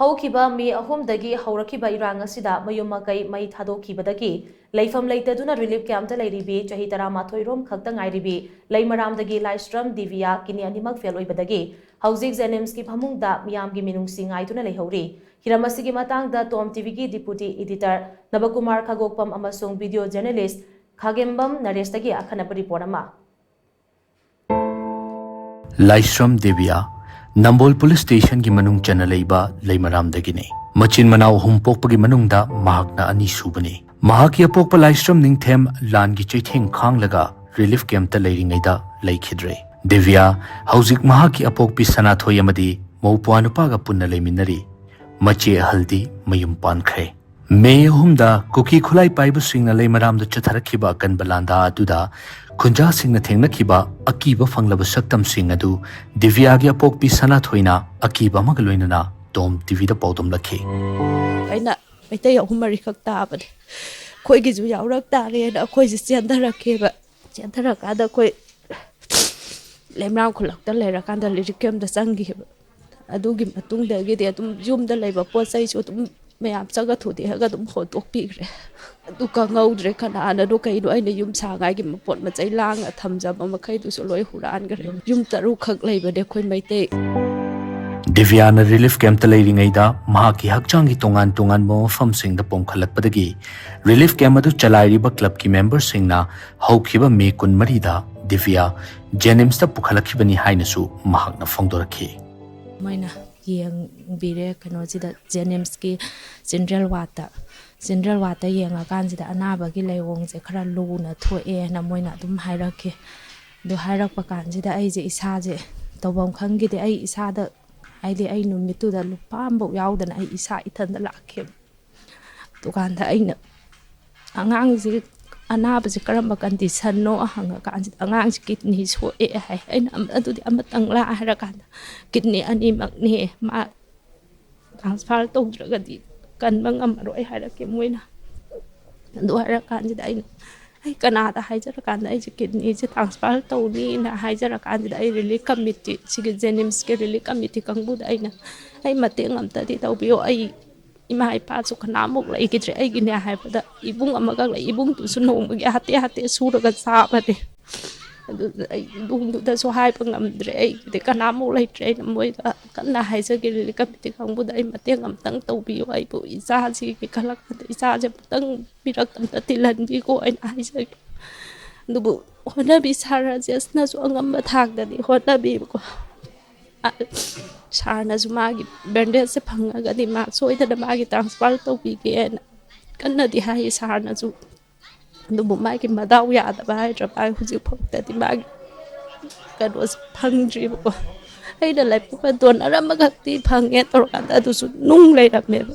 ꯍꯧꯈꯤꯕ ꯃꯦ 3ꯗꯒꯤ ꯍꯧꯔꯛꯈꯤꯕ ꯏꯔꯥꯡ ꯑꯁꯤꯗ ꯃꯌꯨꯝ ꯃꯀꯩ ꯃꯩ ꯊꯥꯗꯣꯛꯈꯤꯕꯗꯒꯤ ꯂꯩꯐꯝ ꯂꯩꯇꯗꯨꯅ ꯔꯤꯂꯤꯐ ꯀꯦꯝꯞꯇ ꯂꯩꯔꯤꯕꯤ ꯆꯍꯤ 11 ꯔꯣꯝ ꯈꯛꯇ ꯉꯥꯏꯔꯤꯕꯤ ꯂꯩꯃꯔꯥꯝꯗꯒꯤ ꯂꯥꯏꯁ꯭ꯔꯝ ꯗꯤꯕꯤꯌꯥ ꯀꯤꯗꯅꯤ ꯑꯅꯤꯃꯛ ꯐꯦꯜ ꯑꯣꯏꯕꯗꯒꯤ ꯍꯧꯖꯤꯛ ꯖꯦꯅꯤꯝꯁꯀꯤ ꯐꯃꯨꯡꯗ ꯃꯤꯌꯥꯝꯒꯤ ꯃꯤꯅꯨꯡꯁꯤ ꯉꯥꯏꯗꯨꯅ ꯂꯩꯍꯧꯔꯤ ꯍꯤꯔꯝ ꯑꯁꯤꯒꯤ ꯃꯇꯥꯡꯗ ꯇꯣꯝ ꯇꯤꯚꯤꯒꯤ ꯗꯤꯄꯨꯇꯤ ꯏꯗꯤꯇꯔ ꯅꯕꯀꯨꯃꯥꯔ ꯈꯥꯒꯣꯛꯄꯝ ꯑꯃꯁꯨꯡ ꯚꯤꯗꯤꯑꯣ ꯖꯔꯅꯦꯂꯤꯁꯠ ꯈꯥꯒꯦꯝꯕꯝ ꯅꯔꯦꯁꯇꯒꯤ ꯑꯈꯟꯅꯕ ꯔꯤꯄꯣꯔꯠ ꯑꯃ ꯂꯥꯏꯁ꯭ꯔꯝ ꯗꯦꯕꯤꯌꯥ ꯅꯝꯕꯣꯜ ꯄꯨꯂꯤꯁ ꯁ꯭ꯇꯦꯁꯟꯒꯤ ꯃꯅꯨꯡ ꯆꯟꯅ ꯂꯩꯕ ꯂꯩꯃꯔꯥꯝꯗꯒꯤꯅꯤ ꯃꯆꯤꯟ ꯃꯅꯥꯎ 3 ꯄꯣꯛꯄꯒꯤ ꯃꯅꯨꯡꯗ ꯃꯍꯥꯛꯅ 2 ꯁꯨꯕꯅꯤ ꯃꯍꯥꯛꯀꯤ ꯑꯄꯣꯛꯄ ꯂꯥꯏꯁ꯭ꯔꯝ ꯅꯤꯡꯊꯦꯝ ꯂꯥꯟꯒꯤ ꯆꯩꯊꯦꯡ ꯈꯥꯡꯂꯒ ꯔꯤꯂꯤꯐ ꯀꯦꯝꯞꯇ ꯂꯩꯔꯤꯉꯩꯗ ꯂꯩꯈꯤꯗ꯭ꯔꯦ ꯗꯦꯕꯤꯌꯥ ꯍꯧꯖꯤꯛ ꯃꯍꯥꯛꯀꯤ ꯑꯄꯣꯛꯄꯤ ꯁꯅꯥꯊꯣꯏ ꯑꯃꯗꯤ ꯃꯧꯄ꯭ꯋꯥ ꯅꯨꯄꯥꯒ ꯄꯨꯟꯅ ꯂꯩꯃꯤꯟꯅꯔꯤ ꯃꯆꯦ ꯑꯍꯜꯗꯤ ꯃꯌꯨꯝ ꯄꯥꯟꯈ꯭ꯔꯦ ꯃꯦ 3ꯗ ꯀꯨꯀꯤ ꯈꯨꯠꯂꯥꯏ ꯄꯥꯏꯕꯁꯤꯡꯅ ꯂꯩꯃꯔꯥꯝꯗ ꯆꯠꯊꯔꯛꯈꯤꯕ ꯑꯀꯟꯕ ꯂꯥꯟꯗꯥ ꯑꯗꯨꯗ ꯈꯨꯟꯖꯥꯁꯤꯡꯅ ꯊꯦꯡꯅꯈꯤꯕ ꯑꯀꯤꯕ ꯐꯪꯂꯕ ꯁꯛꯇꯝꯁꯤꯡ ꯑꯗꯨ ꯗꯤꯕꯤꯌꯥꯒꯤ ꯑꯄꯣꯛꯄꯤ ꯁꯅꯥꯊꯣꯏꯅ ꯑꯀꯤꯕ ꯑꯃꯒ ꯂꯣꯏꯅꯅ ꯇꯣꯝ ꯇꯤꯚꯤꯗ ꯄꯥꯎꯗꯝꯂꯛꯈꯤ ꯑꯩꯅ ꯃꯩꯇꯩ 3-4 ꯈꯛ ꯇꯥꯕꯅꯦ ꯑꯩꯈꯣꯏꯒꯤꯁꯨ ꯌꯥꯎꯔꯛ ꯇꯥꯔꯦꯅ ꯑꯩꯈꯣꯏꯁꯦ ꯆꯦꯟꯊꯔꯛꯈꯤꯕ ꯆꯦꯟꯊꯔꯀꯥꯟꯗ ꯑꯩꯈꯣꯏ ꯂꯩꯃꯔꯥꯝ ꯈꯨꯜꯂꯛꯇ ꯂꯩꯔꯀꯥꯟꯗ ꯔꯤꯂꯤꯐ ꯀꯦꯝꯞꯇ ꯆꯪꯈꯤꯕ ꯑꯗꯨꯒꯤ ꯃꯇꯨꯡꯗꯒꯤꯗꯤ ꯑꯗꯨꯝ ꯌꯨꯝꯗ ꯂꯩꯕ ꯄꯣꯠ ꯆꯩꯁꯨ ꯑꯗꯨꯝ ꯃꯌꯥꯝ ꯆꯪꯒ ꯊꯨꯗꯦꯛꯑꯒ ꯑꯗꯨꯝ ꯍꯣꯟꯇꯣꯛꯄꯤꯈ꯭ꯔꯦ ꯑꯗꯨ ꯈꯪꯍꯧꯗ꯭ꯔꯦ ꯀꯅꯥꯅꯅꯣ ꯀꯩꯅꯣ ꯑꯩꯅ ꯌꯨꯝ ꯁꯥꯉꯥꯏꯒꯤ ꯃꯄꯣꯠ ꯃꯆꯩ ꯂꯥꯡꯉ ꯊꯝꯖꯕ ꯃꯈꯩꯗꯨꯁꯨ ꯂꯣꯏ ꯍꯨꯔꯥꯟꯈ꯭ꯔꯦ ꯌꯨꯝ 6 ꯈꯛ ꯂꯩꯕꯅꯦ ꯑꯩꯈꯣꯏ ꯃꯩꯇꯩ ꯗꯤꯕꯤꯌꯥꯅ ꯔꯤꯂꯤꯐ ꯀꯦꯝꯞꯇ ꯂꯩꯔꯤꯉꯩꯗ ꯃꯍꯥꯛꯀꯤ ꯍꯛꯆꯥꯡꯒꯤ ꯇꯣꯉꯥꯟ ꯇꯣꯉꯥꯟꯕ ꯃꯐꯝꯁꯤꯡꯗ ꯄꯣꯝꯈꯠꯂꯛꯄꯗꯒꯤ ꯔꯤꯂꯤꯐ ꯀꯦꯝꯞ ꯑꯗꯨ ꯆꯂꯥꯏꯔꯤꯕ ꯀ꯭ꯂꯕꯀꯤ ꯃꯦꯝꯕꯔꯁꯤꯡꯅ ꯍꯧꯈꯤꯕ ꯃꯦ 24ꯗ ꯗꯤꯕꯤꯌꯥ ꯖꯦꯅꯤꯝꯁꯇ ꯄꯨꯈꯠꯂꯛꯈꯤꯕꯅꯤ ꯍꯥꯏꯅꯁꯨ ꯃꯍꯥꯛꯅ ꯐꯣꯡꯗꯣꯔꯛꯈꯤ ꯃꯣꯏꯅ ꯌꯦꯡꯕꯤꯔꯦ ꯀꯩꯅꯣꯁꯤꯗ ꯖꯦꯅꯤꯝꯁꯀꯤ ꯆꯤꯜꯗ꯭ꯔꯦꯟ ꯋꯥꯔꯗꯇ ꯌꯦꯡꯉꯀꯥꯟꯁꯤꯗ ꯑꯅꯥꯕꯒꯤ ꯂꯩꯑꯣꯡꯁꯦ ꯈꯔ ꯂꯨꯅ ꯊꯣꯛꯑꯦꯅ ꯃꯣꯏꯅ ꯑꯗꯨꯝ ꯍꯥꯏꯔꯛꯈꯤ ꯑꯗꯨ ꯍꯥꯏꯔꯛꯄ ꯀꯥꯟꯁꯤꯗ ꯑꯩꯁꯦ ꯏꯁꯥꯁꯦ ꯇꯧꯐꯝ ꯈꯪꯈꯤꯗꯦ ꯑꯩ ꯏꯁꯥꯗ ꯍꯥꯏꯗꯤ ꯑꯩ ꯅꯨꯃꯤꯠꯇꯨꯗ ꯂꯨꯄꯥ ꯑꯃꯐꯥꯎ ꯌꯥꯎꯗꯅ ꯑꯩ ꯏꯁꯥ ꯏꯊꯟꯗ ꯂꯥꯛꯈꯤꯕ ꯑꯗꯨꯀꯥꯟꯗ ꯑꯩꯅ ꯑꯉꯥꯡꯁꯤ ꯑꯅꯥꯕꯁꯤ ꯀꯔꯝꯕ ꯀꯟꯗꯤꯁꯟꯅꯣ ꯍꯪꯉꯀꯥꯟꯁꯤꯗ ꯑꯉꯥꯡꯁꯤ ꯀꯤꯗꯅꯤ ꯁꯣꯛꯑꯦ ꯍꯥꯏ ꯑꯩꯅ ꯑꯗꯨꯗꯤ ꯑꯃꯇꯪꯂꯥ ꯍꯥꯏꯔꯀꯥꯟꯗ ꯀꯤꯗꯅꯤ ꯑꯅꯤꯃꯛꯅꯦ ꯃꯥ ꯇ꯭ꯔꯥꯟꯁꯐꯥꯔ ꯇꯧꯗ꯭ꯔꯒꯗꯤ ꯀꯟꯕ ꯉꯝꯃꯔꯣꯏ ꯍꯥꯏꯔꯛꯀꯦ ꯃꯣꯏꯅ ꯑꯗꯨ ꯍꯥꯏꯔꯀꯥꯟꯁꯤꯗ ꯑꯩ ꯀꯅꯥꯗ ꯍꯥꯏꯖꯔꯀꯥꯟꯗ ꯑꯩꯁꯦ ꯀꯤꯗꯅꯤꯁꯦ ꯇ꯭ꯔꯥꯟꯁꯐꯥꯔ ꯇꯧꯅꯤꯅ ꯍꯥꯏꯖꯔꯀꯥꯟꯁꯤꯗ ꯑꯩ ꯔꯤꯂꯤꯐ ꯀꯝꯃꯤꯇꯤ ꯁꯤꯒꯤ ꯖꯦꯅꯤꯝꯁꯀꯤ ꯔꯤꯂꯤꯐ ꯀꯝꯃꯤꯇꯤ ꯀꯥꯡꯕꯨꯗ ꯑꯩ ꯃꯇꯦꯡ ꯑꯝꯇꯗꯤ ꯇꯧꯕꯤꯌꯣ ꯑꯩ ꯏꯃꯥ ꯏꯄꯥꯁꯨ ꯀꯅꯥꯃꯨꯛ ꯂꯩꯈꯤꯗ꯭ꯔꯦ ꯑꯩꯒꯤꯅꯦ ꯍꯥꯏꯕꯗ ꯏꯕꯨꯡ ꯑꯃꯈꯛ ꯂꯩ ꯏꯕꯨꯡꯗꯨꯁꯨ ꯅꯣꯡꯃꯒꯤ ꯍꯥꯇꯦ ꯁꯨꯔꯒ ꯆꯥꯕꯅꯦ ꯑꯗꯨꯗ ꯑꯩ ꯏꯕꯨꯡꯗꯨꯗꯁꯨ ꯍꯥꯏꯕ ꯉꯝꯗ꯭ꯔꯦ ꯑꯩꯒꯤꯗꯤ ꯀꯅꯥꯃꯨꯛ ꯂꯩꯇ꯭ꯔꯦ ꯑꯩꯅ ꯃꯣꯏꯗ ꯀꯟꯅ ꯍꯥꯏꯖꯒꯦ ꯔꯤꯂꯤꯐ ꯀꯝꯃꯤꯇꯤ ꯀꯥꯡꯕꯨꯗ ꯑꯩ ꯃꯇꯦꯡ ꯑꯝꯇꯪ ꯇꯧꯕꯤꯌꯣ ꯑꯩꯕꯨ ꯏꯆꯥꯁꯤꯒꯤ ꯈꯜꯂꯛꯄꯗ ꯏꯆꯥꯁꯦ ꯑꯃꯨꯛꯇꯪ ꯄꯤꯔꯛ ꯑꯝꯇ ꯇꯤꯜꯍꯟꯕꯤꯀꯣ ꯑꯩꯅ ꯍꯥꯏꯖꯒꯦ ꯑꯗꯨꯕꯨ ꯍꯣꯠꯅꯕꯤ ꯁꯥꯔ ꯔꯥꯖꯦꯁꯅꯁꯨ ꯑꯉꯝꯕ ꯊꯥꯛꯇꯗꯤ ꯍꯣꯠꯅꯕꯤꯕꯀꯣ ꯁꯥꯔꯅꯁꯨ ꯃꯥꯒꯤ ꯕꯦꯟꯗꯦꯖꯁꯦ ꯐꯪꯉꯒꯗꯤ ꯃꯥ ꯁꯣꯏꯗꯅ ꯃꯥꯒꯤ ꯇ꯭ꯔꯥꯟꯁꯐꯥꯔ ꯇꯧꯕꯤꯒꯦꯅ ꯀꯟꯅꯗꯤ ꯍꯥꯏꯌꯦ ꯁꯥꯔꯅꯁꯨ ꯑꯗꯨꯕꯨ ꯃꯥꯒꯤ ꯃꯗꯥꯎ ꯌꯥꯗꯕ ꯍꯥꯏꯗ꯭ꯔꯥ ꯃꯥꯒꯤ ꯍꯧꯖꯤꯛ ꯐꯥꯎꯗꯗꯤ ꯃꯥꯒꯤ ꯀꯩꯅꯣꯁꯦ ꯐꯪꯗ꯭ꯔꯤꯕꯀꯣ ꯑꯩꯅ ꯂꯩꯄꯨꯕ ꯗꯣꯅꯔ ꯑꯃꯈꯛꯇꯤ ꯐꯪꯉꯦ ꯇꯧꯔꯀꯥꯟꯗ ꯑꯗꯨꯁꯨ ꯅꯨꯡ ꯂꯩꯔꯝꯃꯦꯕ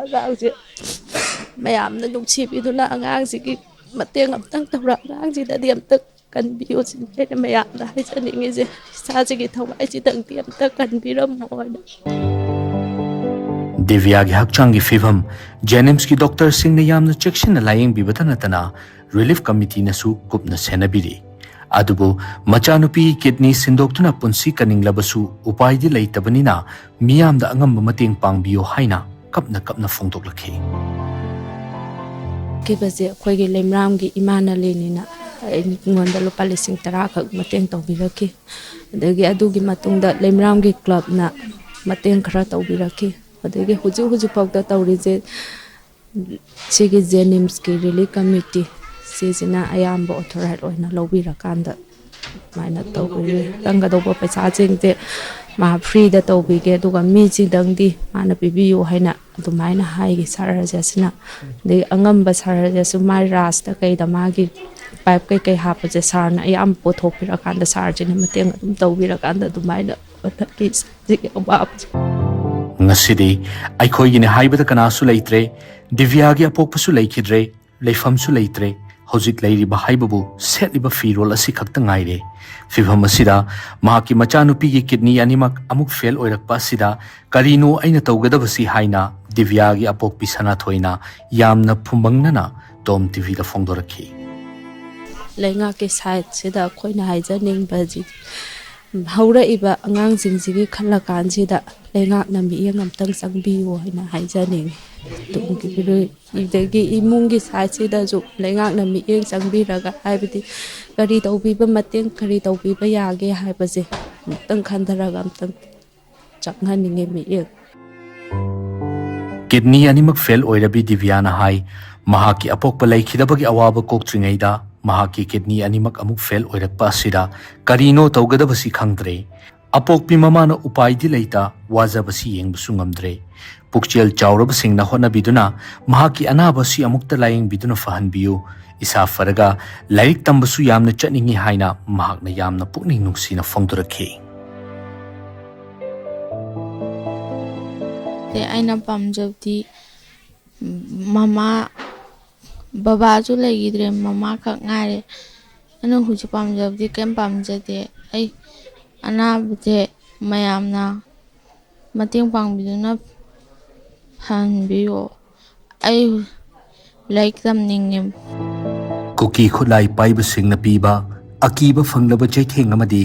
ꯑꯉꯥꯡꯁꯦ ꯃꯌꯥꯝꯅ ꯅꯨꯡꯁꯤꯕꯤꯗꯨꯅ ꯑꯉꯥꯡꯁꯤꯒꯤ ꯃꯇꯦꯡ ꯑꯝꯇꯪ ꯇꯧꯔ ꯑꯉꯥꯡꯁꯤꯗꯗꯤ ꯑꯝꯇ ꯀꯟꯕꯤꯌꯨ ꯁꯤꯅꯤ ꯑꯩꯅ ꯃꯌꯥꯝꯗ ꯍꯥꯏꯖꯅꯤꯡꯉꯤꯁꯦ ꯏꯁꯥꯁꯤꯒꯤ ꯊꯋꯥꯏꯁꯤꯗꯪꯗꯤ ꯑꯝꯇ ꯀꯟꯕꯤꯔꯝꯃꯣꯅ ꯗꯤꯕꯤꯌꯥꯒꯤ ꯍꯛꯆꯥꯡꯒꯤ ꯐꯤꯚꯝ ꯖꯦꯅꯤꯝꯁꯀꯤ ꯗꯣꯛꯇꯔꯁꯤꯡꯅ ꯌꯥꯝꯅ ꯆꯦꯛꯁꯤꯟꯅ ꯂꯥꯌꯦꯡꯕꯤꯕꯇ ꯅꯠꯇꯅ ꯔꯤꯂꯤꯐ ꯀꯝꯃꯤꯇꯤꯅꯁꯨ ꯀꯨꯞꯅ ꯁꯦꯟꯅꯕꯤꯔꯤ ꯑꯗꯨꯕꯨ ꯃꯆꯥꯅꯨꯄꯤꯒꯤ ꯀꯤꯗꯅꯤ ꯁꯤꯟꯗꯣꯛꯇꯨꯅ ꯄꯨꯟꯁꯤ ꯀꯟꯅꯤꯡꯂꯕꯁꯨ ꯎꯄꯥꯏꯗꯤ ꯂꯩꯇꯕꯅꯤꯅ ꯃꯤꯌꯥꯝꯗ ꯑꯉꯝꯕ ꯃꯇꯦꯡ ꯄꯥꯡꯕꯤꯌꯣ ꯍꯥꯏꯅ ꯀꯞꯅ ꯐꯣꯡꯗꯣꯛꯂꯛꯈꯤ ꯀꯤꯕꯁꯦ ꯑꯩꯈꯣꯏꯒꯤ ꯂꯩꯃꯔꯥꯝꯒꯤ ꯏꯃꯥꯅ ꯂꯦꯅꯤꯅ ꯑꯩꯉꯣꯟꯗ ꯂꯨꯄꯥ 10,000 ꯈꯛ ꯃꯇꯦꯡ ꯇꯧꯕꯤꯔꯛꯈꯤ ꯑꯗꯒꯤ ꯑꯗꯨꯒꯤ ꯃꯇꯨꯡꯗ ꯂꯩꯃꯔꯥꯝꯒꯤ ꯀ꯭ꯂꯕꯅ ꯃꯇꯦꯡ ꯈꯔ ꯇꯧꯕꯤꯔꯛꯈꯤ ꯑꯗꯒꯤ ꯍꯧꯖꯤꯛ ꯐꯥꯎꯗ ꯇꯧꯔꯤꯁꯦ ꯁꯤꯒꯤ ꯖꯦꯅꯤꯝꯁꯀꯤ ꯔꯤꯂꯤꯐ ꯀꯝꯃꯤꯇꯤ ꯁꯤꯁꯤꯅ ꯑꯌꯥꯝꯕ ꯑꯣꯊꯣꯔꯥꯏꯠ ꯑꯣꯏꯅ ꯂꯧꯕꯤꯔꯀꯥꯟꯗ ꯁꯨꯃꯥꯏꯅ ꯇꯧꯕꯤꯔꯦ ꯆꯪꯒꯗꯧꯕ ꯄꯩꯁꯥꯁꯤꯡꯁꯦ ꯃꯥ ꯐ꯭ꯔꯤꯗ ꯇꯧꯕꯤꯒꯦ ꯑꯗꯨꯒ ꯃꯤꯁꯤꯡꯗꯪꯗꯤ ꯃꯥꯅ ꯄꯤꯕꯤꯌꯨ ꯍꯥꯏꯅ ꯑꯗꯨꯃꯥꯏꯅ ꯍꯥꯏꯒꯤ ꯁꯥꯔ ꯔꯥꯖꯦꯁꯅ ꯑꯗꯒꯤ ꯑꯉꯝꯕ ꯁꯥꯔ ꯔꯥꯖꯦꯁꯁꯨ ꯃꯥꯒꯤ ꯔꯥꯖꯇ ꯀꯩꯗ ꯃꯥꯒꯤ ꯄꯥꯏꯞ ꯀꯩꯀꯩ ꯍꯥꯞꯄꯁꯦ ꯁꯥꯔꯅ ꯑꯌꯥꯝꯕ ꯄꯨꯊꯣꯛꯄꯤꯔꯀꯥꯟꯗ ꯁꯥꯔꯁꯤꯅ ꯃꯇꯦꯡ ꯑꯗꯨꯝ ꯇꯧꯕꯤꯔꯀꯥꯟꯗ ꯑꯗꯨꯃꯥꯏꯅ ꯃꯊꯛꯀꯤ ꯁꯤꯒꯤ ꯑꯋꯥꯕꯁꯦ ꯉꯁꯤꯗꯤ ꯑꯩꯈꯣꯏꯒꯤꯅꯦ ꯍꯥꯏꯕꯗ ꯀꯅꯥꯁꯨ ꯂꯩꯇ꯭ꯔꯦ ꯗꯤꯕꯤꯌꯥꯒꯤ ꯑꯄꯣꯛꯄꯁꯨ ꯂꯩꯈꯤꯗ꯭ꯔꯦ ꯂꯩꯐꯝꯁꯨ ꯂꯩꯇ꯭ꯔꯦ ꯍꯧꯖꯤꯛ ꯂꯩꯔꯤꯕ ꯍꯥꯏꯕꯕꯨ ꯁꯦꯠꯂꯤꯕ ꯐꯤꯔꯣꯜ ꯑꯁꯤ ꯈꯛꯇ ꯉꯥꯏꯔꯦ ꯐꯤꯚꯝ ꯑꯁꯤꯗ ꯃꯍꯥꯛꯀꯤ ꯃꯆꯥꯅꯨꯄꯤꯒꯤ ꯀꯤꯗꯅꯤ ꯑꯅꯤꯃꯛ ꯑꯃꯨꯛ ꯐꯦꯜ ꯑꯣꯏꯔꯛꯄ ꯑꯁꯤꯗ ꯀꯔꯤꯅꯣ ꯑꯩꯅ ꯇꯧꯒꯗꯕꯁꯤ ꯍꯥꯏꯅ ꯗꯤꯕꯤꯌꯥꯒꯤ ꯑꯄꯣꯛꯄꯤ ꯁꯅꯥꯊꯣꯏꯅ ꯌꯥꯝꯅ ꯐꯨꯝꯕꯪꯅꯅ ꯇꯣꯝ ꯇꯤꯚꯤꯗ ꯐꯣꯡꯗꯣꯔꯛꯈꯤ ꯂꯩꯉꯥꯛꯀꯤ ꯁꯥꯏꯠꯁꯤꯗ ꯑꯩꯈꯣꯏꯅ ꯍꯥꯏꯖꯅꯤꯡꯕꯁꯤ ꯍꯧꯔꯛꯏꯕ ꯑꯉꯥꯡꯁꯤꯡꯁꯤꯒꯤ ꯈꯜꯂꯀꯥꯟꯁꯤꯗ ꯂꯩꯉꯥꯛꯅ ꯃꯤꯠꯌꯦꯡ ꯑꯝꯇꯪ ꯆꯪꯕꯤꯌꯨ ꯍꯥꯏꯅ ꯍꯥꯏꯖꯅꯤꯡꯉꯤ ꯑꯗꯒꯤ ꯏꯃꯨꯡꯒꯤ ꯁꯥꯏꯠꯁꯤꯗꯁꯨ ꯂꯩꯉꯥꯛꯅ ꯃꯤꯠꯌꯦꯡ ꯆꯪꯕꯤꯔꯒ ꯍꯥꯏꯕꯗꯤ ꯀꯔꯤ ꯇꯧꯕꯤꯕ ꯃꯇꯦꯡ ꯀꯔꯤ ꯇꯧꯕꯤꯕ ꯌꯥꯒꯦ ꯍꯥꯏꯕꯁꯦ ꯑꯃꯨꯛꯇꯪ ꯈꯟꯊꯔꯒ ꯑꯝꯇꯪ ꯆꯪꯍꯟꯅꯤꯡꯉꯤ ꯃꯤꯠꯌꯦꯡ ꯀꯤꯗꯅꯤ ꯑꯅꯤꯃꯛ ꯐꯦꯜ ꯑꯣꯏꯔꯕꯤ ꯗꯤꯕ꯭ꯌꯥꯅ ꯍꯥꯏ ꯃꯍꯥꯛꯀꯤ ꯑꯄꯣꯛꯄ ꯂꯩꯈꯤꯗꯕꯒꯤ ꯑꯋꯥꯕ ꯀꯣꯛꯇ꯭ꯔꯤꯉꯩꯗ ꯃꯍꯥꯛꯀꯤ ꯀꯤꯗꯅꯤ ꯑꯅꯤꯃꯛ ꯑꯃꯨꯛ ꯐꯦꯜ ꯑꯣꯏꯔꯛꯄ ꯑꯁꯤꯗ ꯀꯔꯤꯅꯣ ꯇꯧꯒꯗꯕꯁꯤ ꯈꯪꯗ꯭ꯔꯦ ꯑꯄꯣꯛꯄꯤ ꯃꯃꯥꯅ ꯎꯄꯥꯏꯗꯤ ꯂꯩꯇ ꯋꯥꯖꯕꯁꯤ ꯌꯦꯡꯕꯁꯨ ꯉꯝꯗ꯭ꯔꯦ ꯄꯨꯛꯆꯦꯜ ꯆꯥꯎꯔꯕꯁꯤꯡꯅ ꯍꯣꯠꯅꯕꯤꯗꯨꯅ ꯃꯍꯥꯛꯀꯤ ꯑꯅꯥꯕ ꯑꯁꯤ ꯑꯃꯨꯛꯇ ꯂꯥꯌꯦꯡꯕꯤꯗꯨꯅ ꯐꯍꯟꯕꯤꯌꯨ ꯏꯁꯥ ꯐꯔꯒ ꯂꯥꯏꯔꯤꯛ ꯇꯝꯕꯁꯨ ꯌꯥꯝꯅ ꯆꯠꯅꯤꯡꯉꯤ ꯍꯥꯏꯅ ꯃꯍꯥꯛꯅ ꯌꯥꯝꯅ ꯄꯨꯛꯅꯤꯡ ꯅꯨꯡꯁꯤꯅ ꯐꯣꯡꯗꯣꯔꯛꯈꯤ ꯑꯩꯅ ꯄꯥꯝꯖꯕꯗꯤ ꯃꯃꯥ ꯕꯕꯥꯁꯨ ꯂꯩꯈꯤꯗ꯭ꯔꯦ ꯃꯃꯥ ꯈꯛ ꯉꯥꯏꯔꯦ ꯑꯩꯅ ꯍꯧꯖꯤꯛ ꯄꯥꯝꯖꯕꯗꯤ ꯀꯩꯝ ꯄꯥꯝꯖꯗꯦ ꯑꯩ ꯑꯅꯥꯕꯁꯦ ꯃꯌꯥꯝꯅ ꯃꯇꯦꯡ ꯄꯥꯡꯕꯤꯗꯨꯅ ꯐꯍꯟꯕꯤꯌꯣ ꯑꯩ ꯂꯥꯏꯔꯤꯛ ꯇꯝꯅꯤꯡꯉꯦ ꯀꯨꯀꯤ ꯈꯨꯠꯂꯥꯏ ꯄꯥꯏꯕꯁꯤꯡꯅ ꯄꯤꯕ ꯑꯀꯤꯕ ꯐꯪꯂꯕ ꯆꯩꯊꯦꯡ ꯑꯃꯗꯤ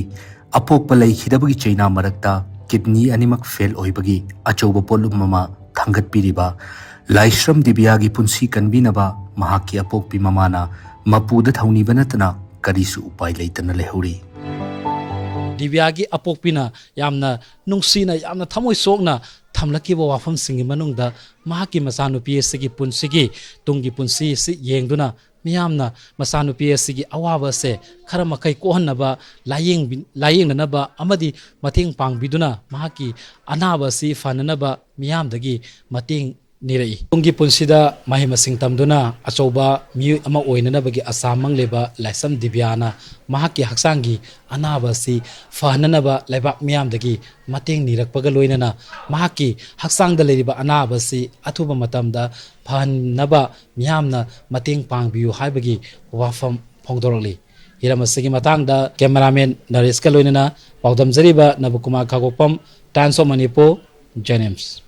ꯑꯄꯣꯛꯄ ꯂꯩꯈꯤꯗꯕꯒꯤ ꯆꯩꯅꯥ ꯃꯔꯛꯇ ꯀꯤꯗꯅꯤ ꯑꯅꯤꯃꯛ ꯐꯦꯜ ꯑꯣꯏꯕꯒꯤ ꯑꯆꯧꯕ ꯄꯣꯠꯂꯨꯝ ꯑꯃ ꯊꯥꯡꯒꯠꯄꯤꯔꯤꯕ ꯂꯥꯏꯁ꯭ꯔꯝ ꯗꯤꯕ꯭ꯌꯥꯒꯤ ꯄꯨꯟꯁꯤ ꯀꯟꯕꯤꯅꯕ ꯃꯍꯥꯛꯀꯤ ꯑꯄꯣꯛꯄꯤ ꯃꯃꯥꯅ ꯃꯄꯨꯗ ꯊꯧꯅꯤꯕ ꯅꯠꯇꯅ ꯀꯔꯤꯁꯨ ꯎꯄꯥꯏ ꯂꯩꯇꯅ ꯂꯩꯍꯧꯔꯤ ꯗꯤꯕ꯭ꯌꯥꯒꯤ ꯑꯄꯣꯛꯄꯤꯅ ꯌꯥꯝꯅ ꯅꯨꯡꯁꯤꯅ ꯌꯥꯝꯅ ꯊꯃꯣꯏ ꯁꯣꯛꯅ ꯊꯝꯂꯛꯈꯤꯕ ꯋꯥꯐꯝꯁꯤꯡꯒꯤ ꯃꯅꯨꯡꯗ ꯃꯍꯥꯛꯀꯤ ꯃꯆꯥꯅꯨꯄꯤ ꯑꯁꯤꯒꯤ ꯄꯨꯟꯁꯤꯒꯤ ꯇꯨꯡꯒꯤ ꯄꯨꯟꯁꯤ ꯑꯁꯤ ꯌꯦꯡꯗꯨꯅ ꯃꯤꯌꯥꯝꯅ ꯃꯆꯥꯅꯨꯄꯤ ꯑꯁꯤꯒꯤ ꯑꯋꯥꯕ ꯑꯁꯦ ꯈꯔ ꯃꯈꯩ ꯀꯣꯛꯍꯟꯅꯕ ꯂꯥꯌꯦꯡꯅꯅꯕ ꯑꯃꯗꯤ ꯃꯇꯦꯡ ꯄꯥꯡꯕꯤꯗꯨꯅ ꯃꯍꯥꯛꯀꯤ ꯑꯅꯥꯕ ꯑꯁꯤ ꯐꯅꯅꯕ ꯃꯤꯌꯥꯝꯗꯒꯤ ꯃꯇꯦꯡ ꯅꯤꯔꯛꯏ ꯇꯨꯡꯒꯤ ꯄꯨꯟꯁꯤꯗ ꯃꯍꯩ ꯃꯁꯤꯡ ꯇꯝꯗꯨꯅ ꯑꯆꯧꯕ ꯃꯤꯑꯣꯏ ꯑꯃ ꯑꯣꯏꯅꯅꯕꯒꯤ ꯑꯁꯥ ꯃꯪꯂꯤꯕ ꯂꯥꯏꯁ꯭ꯔꯝ ꯗꯤꯕ꯭ꯌꯥꯅ ꯃꯍꯥꯛꯀꯤ ꯍꯛꯆꯥꯡꯒꯤ ꯑꯅꯥꯕ ꯑꯁꯤ ꯐꯍꯟꯅꯅꯕ ꯂꯩꯕꯥꯛ ꯃꯤꯌꯥꯝꯗꯒꯤ ꯃꯇꯦꯡ ꯅꯤꯔꯛꯄꯒ ꯂꯣꯏꯅꯅ ꯃꯍꯥꯛꯀꯤ ꯍꯛꯆꯥꯡꯗ ꯂꯩꯔꯤꯕ ꯑꯅꯥꯕ ꯑꯁꯤ ꯑꯊꯨꯕ ꯃꯇꯝꯗ ꯐꯍꯟꯅꯕ ꯃꯤꯌꯥꯝꯅ ꯃꯇꯦꯡ ꯄꯥꯡꯕꯤꯌꯨ ꯍꯥꯏꯕꯒꯤ ꯋꯥꯐꯝ ꯐꯣꯡꯗꯣꯔꯛꯂꯤ ꯍꯤꯔꯝ ꯑꯁꯤꯒꯤ ꯃꯇꯥꯡꯗ ꯀꯦꯃꯦꯔꯥꯃꯦꯟ ꯅꯔꯦꯁꯀ ꯂꯣꯏꯅꯅ ꯄꯥꯎꯗꯝꯖꯔꯤꯕ ꯅꯕꯀꯨꯃꯥꯔ ꯈꯥꯒꯣꯛꯄꯝ ꯇꯥꯏꯝꯁ ꯑꯣꯐ ꯃꯅꯤꯄꯨꯔ ꯖꯦꯅꯤꯝꯁ